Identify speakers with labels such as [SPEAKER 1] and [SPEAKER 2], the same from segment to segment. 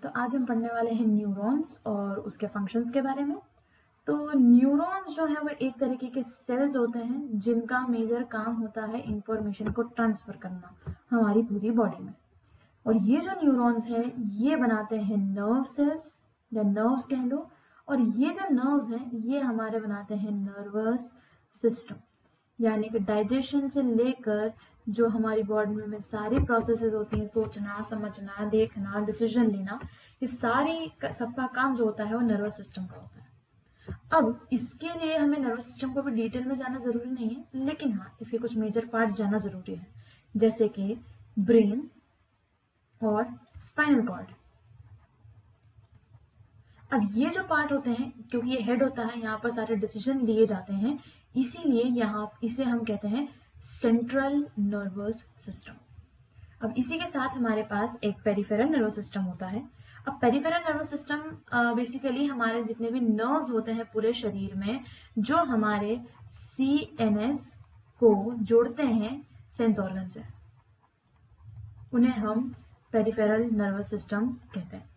[SPEAKER 1] तो आज हम पढ़ने वाले हैं न्यूरॉन्स और उसके फंक्शंस के बारे में। तो न्यूरॉन्स जो है वो एक तरीके के सेल्स होते हैं जिनका मेजर काम होता है इंफॉर्मेशन को ट्रांसफर करना हमारी पूरी बॉडी में। और ये जो न्यूरॉन्स है ये बनाते हैं नर्व सेल्स या नर्व्स कह लो, और ये जो नर्व्स हैं ये हमारे बनाते हैं नर्वस सिस्टम। यानी कि डाइजेशन से लेकर जो हमारी बॉडी में सारी प्रोसेसेस होती हैं, सोचना, समझना, देखना, डिसीजन लेना, ये सारी सबका काम जो होता है वो नर्वस सिस्टम का होता है। अब इसके लिए हमें नर्वस सिस्टम को भी डिटेल में जाना जरूरी नहीं है, लेकिन हाँ इसके कुछ मेजर पार्ट्स जाना जरूरी है, जैसे कि ब्रेन और स्पाइनल कॉर्ड। अब ये जो पार्ट होते हैं, क्योंकि ये हेड होता है, यहाँ पर सारे डिसीजन लिए जाते हैं, इसीलिए यहाँ इसे हम कहते हैं सेंट्रल नर्वस सिस्टम। अब इसी के साथ हमारे पास एक पेरिफेरल नर्वस सिस्टम होता है। अब पेरिफेरल नर्वस सिस्टम बेसिकली हमारे जितने भी नर्व्स होते हैं पूरे शरीर में, जो हमारे CNS को जोड़ते हैं सेंस ऑर्गन से, उन्हें हम पेरिफेरल नर्वस सिस्टम कहते हैं।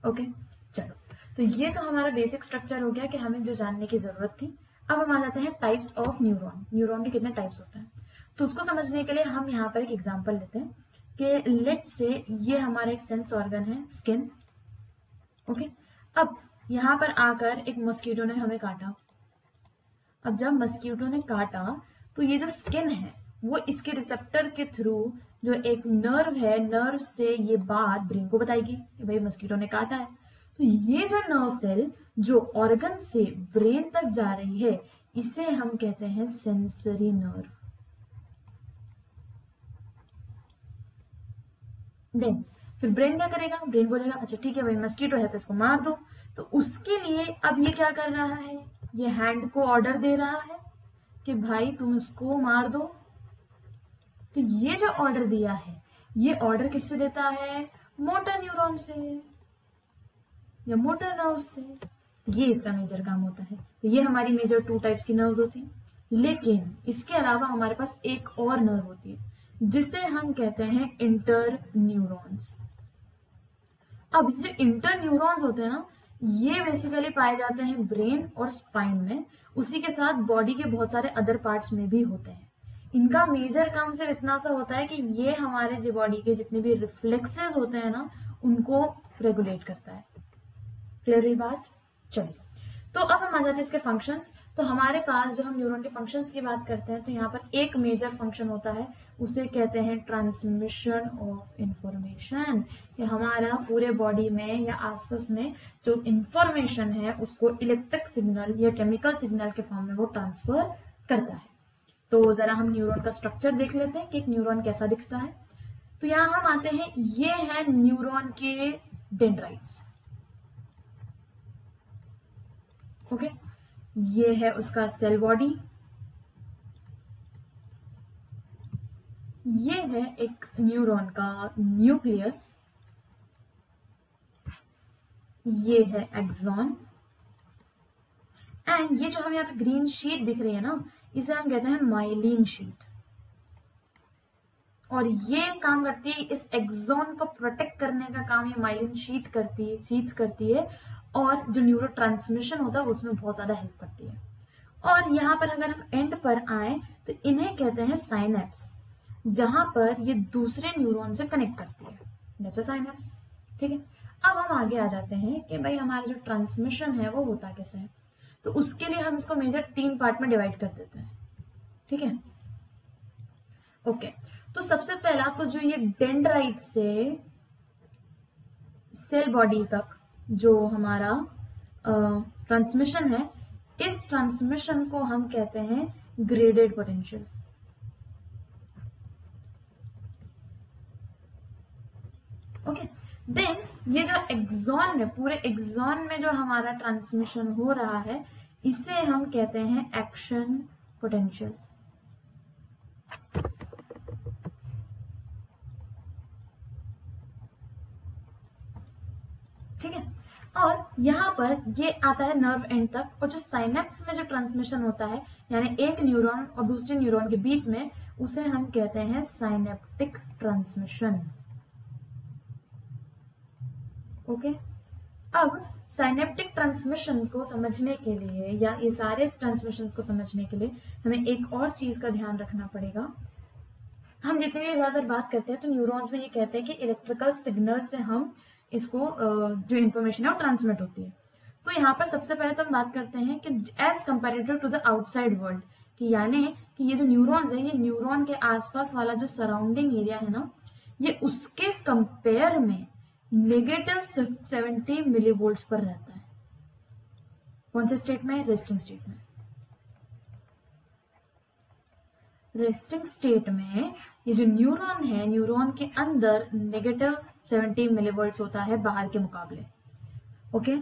[SPEAKER 1] ओके, चलो, तो ये तो हमारा बेसिक स्ट्रक्चर हो गया कि हमें जो जानने की जरूरत थी। अब हम आ जाते हैं टाइप्स ऑफ न्यूरॉन। न्यूरॉन के कितने टाइप्स होते हैं, तो उसको समझने के लिए हम यहाँ पर एक एग्जांपल लेते हैं कि लेट्स से ये हमारा एक सेंस ऑर्गन है स्किन। ओके, अब यहाँ पर आकर एक मस्कीटो ने हमें काटा। अब जब मस्कीटो ने काटा तो ये जो स्किन है वो इसके रिसेप्टर के थ्रू जो एक नर्व है, नर्व से ये बात ब्रेन को बताएगी कि भाई मस्कीटो ने काटा है। तो ये जो नर्व सेल जो ऑर्गन से ब्रेन तक जा रही है, इसे हम कहते हैं सेंसरी नर्व। देन फिर ब्रेन क्या करेगा, ब्रेन बोलेगा अच्छा ठीक है भाई मस्कीटो है तो इसको मार दो। तो उसके लिए अब ये क्या कर रहा है, ये हैंड को ऑर्डर दे रहा है कि भाई तुम इसको मार दो। तो ये जो ऑर्डर दिया है, ये ऑर्डर किससे देता है, मोटर न्यूरॉन से या मोटर नर्व से। ये इसका मेजर काम होता है। तो ये हमारी मेजर 2 टाइप्स की नर्व्स होती हैं। लेकिन इसके अलावा हमारे पास एक और नर्व होती है जिसे हम कहते हैं इंटर न्यूरॉन्स। अब ये इंटर न्यूरॉन्स होते हैं ना, ये बेसिकली पाए जाते हैं ब्रेन और स्पाइन में, उसी के साथ बॉडी के बहुत सारे अदर पार्ट्स में भी होते हैं। इनका मेजर काम सिर्फ इतना सा होता है कि ये हमारे जो बॉडी के जितने भी रिफ्लेक्सेस होते हैं ना, उनको रेगुलेट करता है। क्लियर हुई बात? चलिए, तो अब हम आ जाते हैं इसके फंक्शंस। तो हमारे पास जब हम न्यूरॉन के फंक्शंस की बात करते हैं तो यहाँ पर एक मेजर फंक्शन होता है, उसे कहते हैं ट्रांसमिशन ऑफ इंफॉर्मेशन। कि हमारा पूरे बॉडी में या आसपास में जो इंफॉर्मेशन है उसको इलेक्ट्रिक सिग्नल या केमिकल सिग्नल के फॉर्म में वो ट्रांसफर करता है। तो जरा हम न्यूरॉन का स्ट्रक्चर देख लेते हैं कि एक न्यूरॉन कैसा दिखता है। तो यहाँ हम आते हैं, ये है न्यूरॉन के डेंड्राइट्स। ओके, ये है उसका सेल बॉडी। ये है एक न्यूरॉन का न्यूक्लियस। ये है एक्सॉन। एंड ये जो हमें यहाँ पे ग्रीन शीट दिख रही है ना, इसे हम कहते हैं माइलिन शीट। और ये काम करती है, इस एक्सॉन को प्रोटेक्ट करने का काम ये माइलिन शीट करती है, और जो न्यूरो ट्रांसमिशन होता है उसमें बहुत ज्यादा हेल्प करती है। और यहाँ पर अगर हम एंड पर आए तो इन्हें कहते हैं साइनेप्स, जहां पर ये दूसरे न्यूरॉन से कनेक्ट करती है, दैट्स साइनेप्स। ठीक है, अब हम आगे आ जाते हैं कि भाई हमारा जो ट्रांसमिशन है वो होता कैसे है। तो उसके लिए हम इसको मेजर 3 पार्ट में डिवाइड कर देते हैं। ठीक है, ओके। तो सबसे पहला तो जो ये डेंड्राइट से सेल बॉडी तक जो हमारा ट्रांसमिशन है, इस ट्रांसमिशन को हम कहते हैं ग्रेडेड पोटेंशियल। ओके, देन ये जो एक्सॉन में, पूरे एक्सॉन में जो हमारा ट्रांसमिशन हो रहा है, इसे हम कहते हैं एक्शन पोटेंशियल। ठीक है, और यहाँ पर ये आता है नर्व एंड तक, और जो साइनेप्स में जो ट्रांसमिशन होता है, यानी एक न्यूरॉन और दूसरे न्यूरॉन के बीच में, उसे हम कहते हैं साइनेप्टिक ट्रांसमिशन। ओके। अब साइनेप्टिक ट्रांसमिशन को समझने के लिए या ये सारे ट्रांसमिशंस को समझने के लिए हमें एक और चीज का ध्यान रखना पड़ेगा। हम जितनी भी ज्यादा बात करते हैं तो न्यूरॉन्स में ये कहते हैं कि इलेक्ट्रिकल सिग्नल से हम इसको जो इन्फॉर्मेशन है वो ट्रांसमिट होती है। तो यहाँ पर सबसे पहले तो हम बात करते हैं कि as comparative to the outside world, कि यानी कि ये जो न्यूरॉन्स है ये न्यूरॉन के आसपास वाला जो सराउंडिंग एरिया है ना, ये उसके कंपेयर में -70 मिलीवोल्ट्स पर रहता है। कौन से स्टेट में? रेस्टिंग स्टेट में। रेस्टिंग स्टेट में ये जो न्यूरॉन है, न्यूरॉन के अंदर -70 मिलीवोल्ट्स होता है बाहर के मुकाबले। ओके।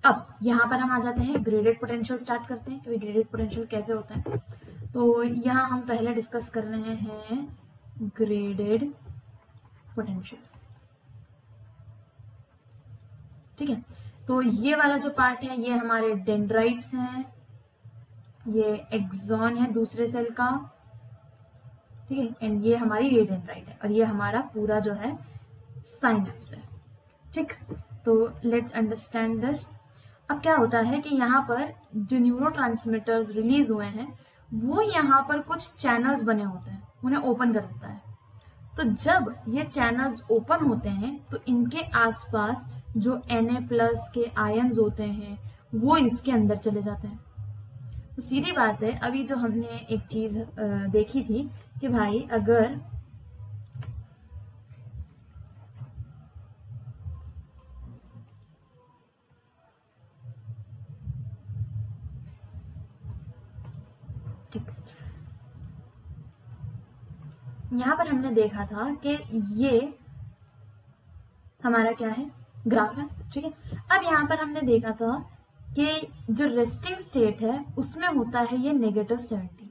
[SPEAKER 1] अब यहाँ पर हम आ जाते हैं, ग्रेडेड पोटेंशियल स्टार्ट करते हैं कि ग्रेडेड पोटेंशियल कैसे होता है। तो यहाँ हम पहले डिस्कस कर रहे हैं ग्रेडेड पोटेंशियल। ठीक है, तो ये वाला जो पार्ट है ये हमारे डेंड्राइट्स हैं, ये एक्सॉन है दूसरे सेल का, ठीक है, एंड ये हमारी ये डेंड्राइट है और ये हमारा पूरा जो है साइनेप्स है। ठीक, तो लेट्स अंडरस्टैंड दिस। अब क्या होता है कि यहाँ पर जो न्यूरोट्रांसमीटर्स रिलीज हुए हैं वो यहाँ पर कुछ चैनल्स बने होते हैं, उन्हें ओपन कर देता है। तो जब ये चैनल्स ओपन होते हैं तो इनके आसपास जो Na+ के आयन्स होते हैं वो इसके अंदर चले जाते हैं। तो सीधी बात है, अभी जो हमने एक चीज देखी थी कि भाई अगर यहाँ पर हमने देखा था कि ये हमारा क्या है, ग्राफ है। ठीक है, अब यहाँ पर हमने देखा था कि जो रेस्टिंग स्टेट है उसमें होता है ये -70।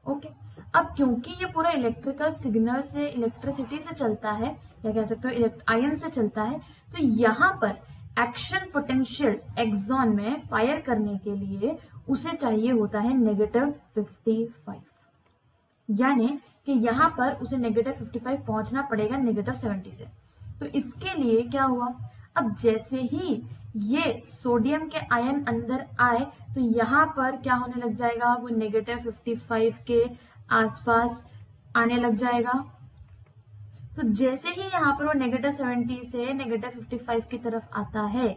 [SPEAKER 1] ओके, अब क्योंकि ये पूरा इलेक्ट्रिकल सिग्नल से, इलेक्ट्रिसिटी से चलता है या कह सकते हो आयन से चलता है, तो यहाँ पर एक्शन पोटेंशियल एक्सॉन में फायर करने के लिए उसे चाहिए होता है -55, यानी कि यहाँ पर उसे -55 पहुंचना पड़ेगा -70 से। तो इसके लिए क्या हुआ, अब जैसे ही ये सोडियम के आयन अंदर आए तो यहाँ पर क्या होने लग जाएगा, वो -55 के आसपास आने लग जाएगा। तो जैसे ही यहाँ पर वो -70 से -55 की तरफ आता है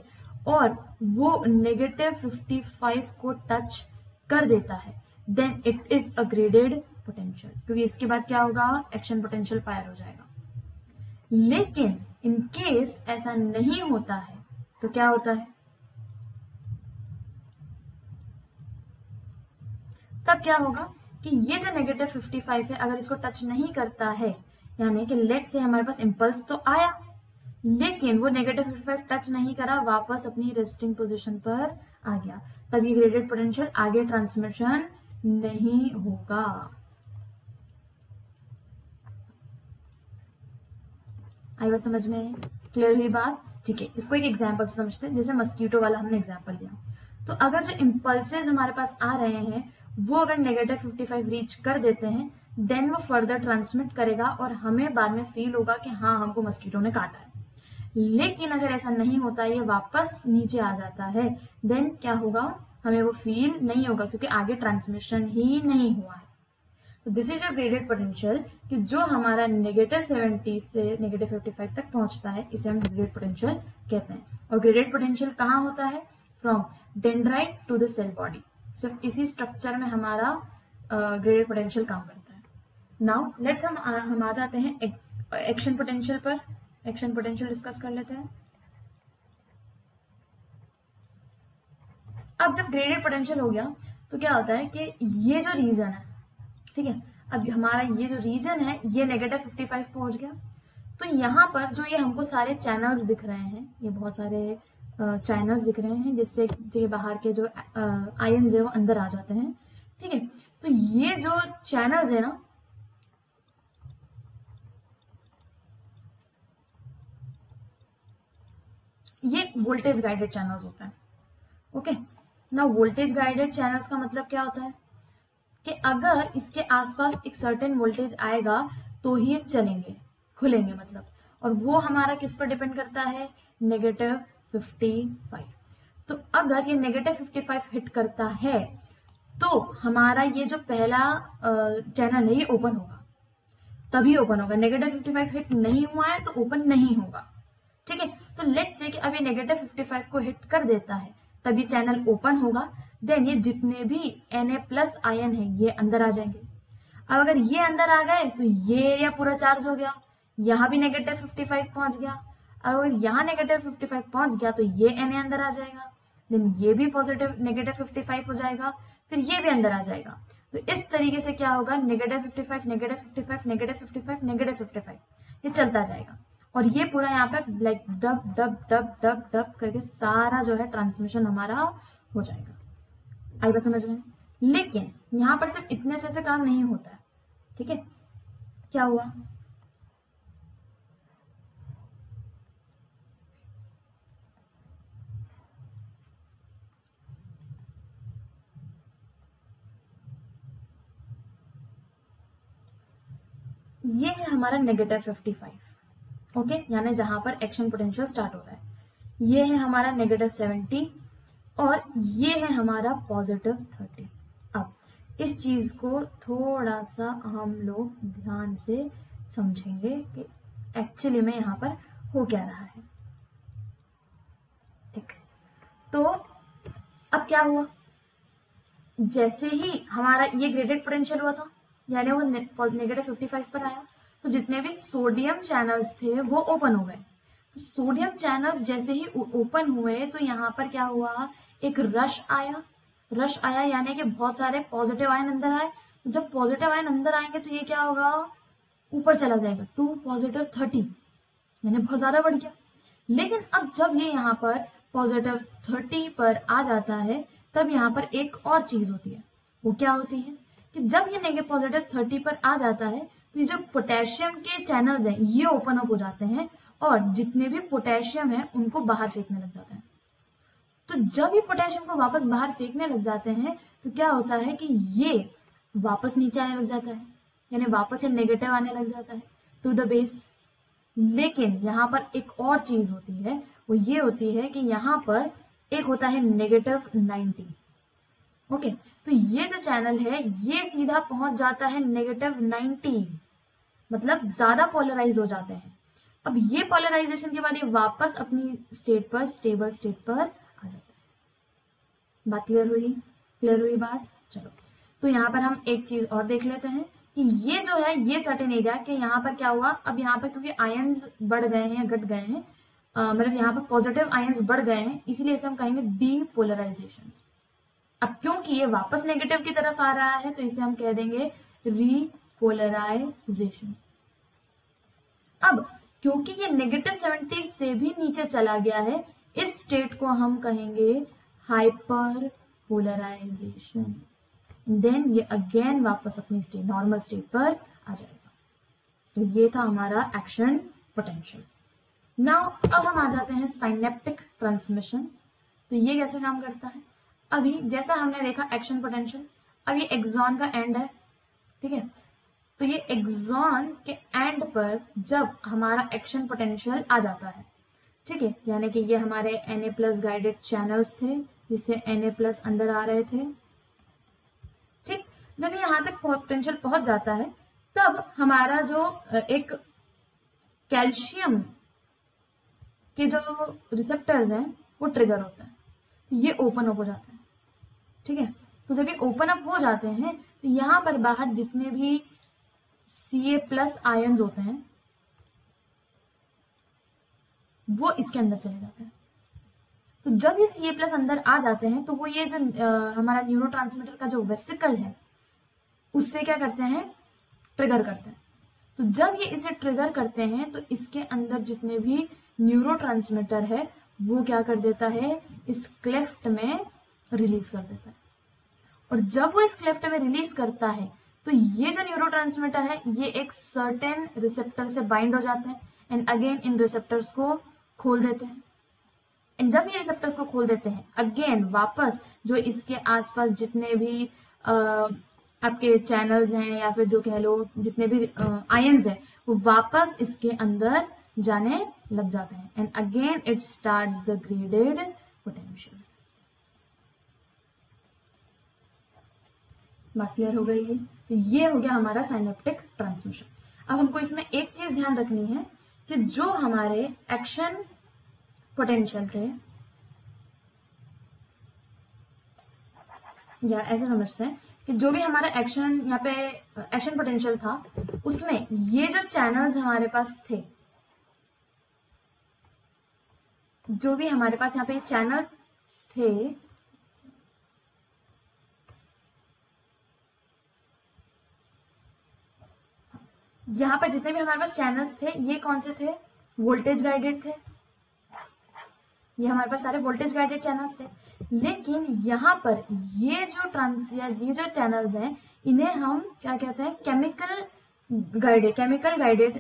[SPEAKER 1] और वो -55 को टच कर देता है, then it is a graded potential, क्योंकि इसके बाद क्या होगा, एक्शन पोटेंशियल फायर हो जाएगा। लेकिन इन केस ऐसा नहीं होता है तो क्या होता है, तब क्या होगा कि ये जो -55 है अगर इसको टच नहीं करता है, यानी कि लेट से हमारे पास इंपल्स तो आया लेकिन वो -55 टच नहीं करा, वापस अपनी रेस्टिंग पोजीशन पर आ गया, तब ये ग्रेडेड पोटेंशियल आगे ट्रांसमिशन नहीं होगा। आई बात समझ में, क्लियर हुई बात? ठीक है, इसको एक एग्जांपल से समझते हैं, जैसे मस्कीटो वाला हमने एग्जांपल लिया। तो अगर जो इम्पल्सेस हमारे पास आ रहे हैं वो अगर -55 रीच कर देते हैं, देन वो फर्दर ट्रांसमिट करेगा और हमें बाद में फील होगा कि हाँ हमको मस्कीटो ने काटा है। लेकिन अगर ऐसा नहीं होता, ये वापस नीचे आ जाता है, देन क्या होगा, हमें वो फील नहीं होगा क्योंकि आगे ट्रांसमिशन ही नहीं हुआ है। तो this is a graded potential कि जो हमारा -70 से -55 तक पहुंचता है, इसे हम ग्रेडेड पोटेंशियल कहते हैं। और ग्रेडेड पोटेंशियल कहाँ होता है, from dendrite to the cell body, सिर्फ इसी स्ट्रक्चर में हमारा ग्रेडेड पोटेंशियल काम करता है। नाउ लेट्स हम आ जाते हैं एक्शन पोटेंशियल पर। एक्शन पोटेंशियल डिस्कस कर लेते हैं। अब जब ग्रेडेड पोटेंशियल हो गया तो क्या होता है कि ये जो रीजन है, ठीक है, अब हमारा ये जो रीजन है ये -55 पहुंच गया। तो यहाँ पर जो ये हमको सारे चैनल्स दिख रहे हैं, ये बहुत सारे चैनल्स दिख रहे हैं जिससे जो बाहर के जो आयन्स है वो अंदर आ जाते हैं। ठीक है, तो ये जो चैनल्स है ना, ये वोल्टेज गाइडेड चैनल्स होते हैं। ओके, ना वोल्टेज गाइडेड चैनल्स का मतलब क्या होता है कि अगर इसके आसपास एक सर्टेन वोल्टेज आएगा तो ही ये चलेंगे, खुलेंगे मतलब, और वो हमारा किस पर डिपेंड करता है, -55। तो अगर ये -55 हिट करता है तो हमारा ये जो पहला चैनल है ये ओपन होगा, तभी ओपन होगा। -55 हिट नहीं हुआ है तो ओपन नहीं होगा। ठीक है, तो लेट्स से कि अब ये -55 को हिट कर देता है, तभी चैनल ओपन होगा। देन ये जितने भी Na+ आयन है ये अंदर आ जाएंगे। अब अगर ये अंदर आ गए तो ये एरिया पूरा चार्ज हो गया, यहाँ भी -55 पहुंच गया। अगर यहाँ -55 पहुंच गया तो ये Na अंदर आ जाएगा, देन ये भी पॉजिटिव -55 हो जाएगा, फिर ये भी अंदर आ जाएगा। तो इस तरीके से क्या होगा, -55 -55 -55 -55 ये चलता जाएगा। और ये पूरा यहाँ पे like dub dub dub dub dub करके सारा जो है ट्रांसमिशन हमारा हो जाएगा। आई बात समझ में? लेकिन यहाँ पर सिर्फ इतने से काम नहीं होता है। ठीक है, क्या हुआ, ये है हमारा -55। ओके, यानी जहां पर एक्शन पोटेंशियल स्टार्ट हो रहा है। ये है हमारा -70 और ये है हमारा +30। अब इस चीज को थोड़ा सा हम लोग ध्यान से समझेंगे कि एक्चुअली में यहाँ पर हो क्या रहा है। ठीक, तो अब क्या हुआ, जैसे ही हमारा ये ग्रेडेड पोटेंशियल हुआ था, यानी वो -55 पर आया, तो जितने भी सोडियम चैनल्स थे वो ओपन हो गए। तो सोडियम चैनल्स जैसे ही ओपन हुए तो यहाँ पर क्या हुआ, एक रश आया यानी कि बहुत सारे पॉजिटिव आयन अंदर आए। जब पॉजिटिव आयन अंदर आएंगे तो ये क्या होगा, ऊपर चला जाएगा टू +30, यानी बहुत ज्यादा बढ़ गया। लेकिन अब जब ये यहाँ पर +30 पर आ जाता है, तब यहाँ पर एक और चीज होती है। वो क्या होती है कि जब ये -30 पर आ जाता है तो ये जो पोटेशियम के चैनल्स हैं ये ओपन अप हो जाते हैं और जितने भी पोटेशियम है उनको बाहर फेंकने लग जाते हैं। तो जब ये पोटेशियम को वापस बाहर फेंकने लग जाते हैं तो क्या होता है कि ये वापस नीचे आने लग जाता है, यानी वापस ये नेगेटिव आने लग जाता है टू द बेस। लेकिन यहाँ पर एक और चीज होती है, वो ये होती है कि यहाँ पर एक होता है -90। ओके, तो ये जो चैनल है ये सीधा पहुंच जाता है -90, मतलब ज्यादा पोलराइज हो जाते हैं। अब ये पोलराइजेशन के बाद ये वापस अपनी स्टेट पर, स्टेबल स्टेट पर आ जाता है। बात क्लियर हुई बात? चलो, तो यहाँ पर हम एक चीज और देख लेते हैं कि ये जो है ये सर्टेन एरिया कि यहाँ पर क्या हुआ। अब यहाँ पर क्योंकि आयंस बढ़ गए हैं या घट गए हैं, मतलब यहाँ पर पॉजिटिव आयंस बढ़ गए हैं, इसीलिए इसे हम कहेंगे डीपोलराइजेशन। अब क्योंकि ये वापस नेगेटिव की तरफ आ रहा है तो इसे हम कह देंगे रीपोलराइजेशन। अब क्योंकि ये -70 से भी नीचे चला गया है, इस स्टेट को हम कहेंगे हाइपर पोलराइजेशन। देन ये अगेन वापस अपनी स्टेट, नॉर्मल स्टेट पर आ जाएगा। तो ये था हमारा एक्शन पोटेंशियल। नाउ अब हम आ जाते हैं साइनेप्टिक ट्रांसमिशन। तो ये कैसे काम करता है, अभी जैसा हमने देखा एक्शन पोटेंशियल, अब ये एक्सॉन का एंड है। ठीक है, तो ये एक्सॉन के एंड पर जब हमारा एक्शन पोटेंशियल आ जाता है, ठीक है, यानी कि ये हमारे Na+ गाइडेड चैनल्स थे जिससे Na+ अंदर आ रहे थे। ठीक, जब ये यहां तक पोटेंशियल पहुंच जाता है तब हमारा जो एक कैल्शियम के जो रिसेप्टर्स हैं वो ट्रिगर होता है, तो ये ओपन अप हो जाता है। ठीक है, तो जब ये ओपन अप हो जाते हैं तो यहाँ पर बाहर जितने भी Ca+ आयंस होते हैं वो इसके अंदर चले जाते हैं। तो जब ये Ca+ अंदर आ जाते हैं तो वो ये जो हमारा न्यूरोट्रांसमीटर का जो वेसिकल है उससे क्या करते हैं, ट्रिगर करते हैं। तो जब ये इसे ट्रिगर करते हैं तो इसके अंदर जितने भी न्यूरोट्रांसमीटर है वो क्या कर देता है, इस क्लेफ्ट में रिलीज कर देता है। और जब वो इस क्लेफ्ट में रिलीज करता है तो ये जो न्यूरोट्रांसमीटर है ये एक सर्टेन रिसेप्टर से बाइंड हो जाते हैं एंड अगेन इन रिसेप्टर्स को खोल देते हैं। एंड जब ये रिसेप्टर्स को खोल देते हैं अगेन वापस जो इसके आसपास जितने भी आपके चैनल्स हैं या फिर जो कह लो जितने भी आयंस हैं वो वापस इसके अंदर जाने लग जाते हैं and again it starts the graded potential. बात क्लियर हो गई है? तो ये हो गया हमारा साइनेप्टिक ट्रांसमिशन। अब हमको इसमें एक चीज ध्यान रखनी है कि जो हमारे एक्शन पोटेंशियल थे, या ऐसे समझते हैं कि जो भी हमारा एक्शन यहाँ पे एक्शन पोटेंशियल था, उसमें ये जो चैनल्स हमारे पास थे, जो भी हमारे पास यहाँ पे चैनल्स थे, यहाँ पर जितने भी हमारे पास चैनल्स थे ये कौन से थे? वोल्टेज गाइडेड थे। ये हमारे पास सारे वोल्टेज गाइडेड चैनल्स थे। लेकिन यहाँ पर ये जो चैनल्स हैं इन्हें हम क्या कहते हैं? केमिकल गाइडेड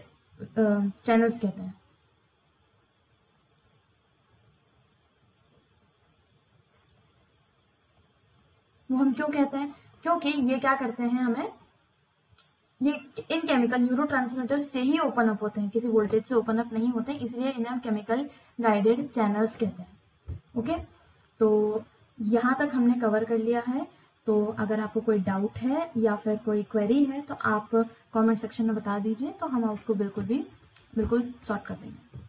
[SPEAKER 1] चैनल्स कहते हैं। वो हम क्यों कहते हैं? क्योंकि ये क्या करते हैं, हमें ये इन केमिकल न्यूरोट्रांसमीटर से ही ओपन अप होते हैं, किसी वोल्टेज से ओपन अप नहीं होते, इसलिए इन्हें हम केमिकल गाइडेड चैनल्स कहते हैं। ओके, तो यहाँ तक हमने कवर कर लिया है। तो अगर आपको कोई डाउट है या फिर कोई क्वेरी है तो आप कमेंट सेक्शन में बता दीजिए, तो हम उसको बिल्कुल सॉल्व कर देंगे।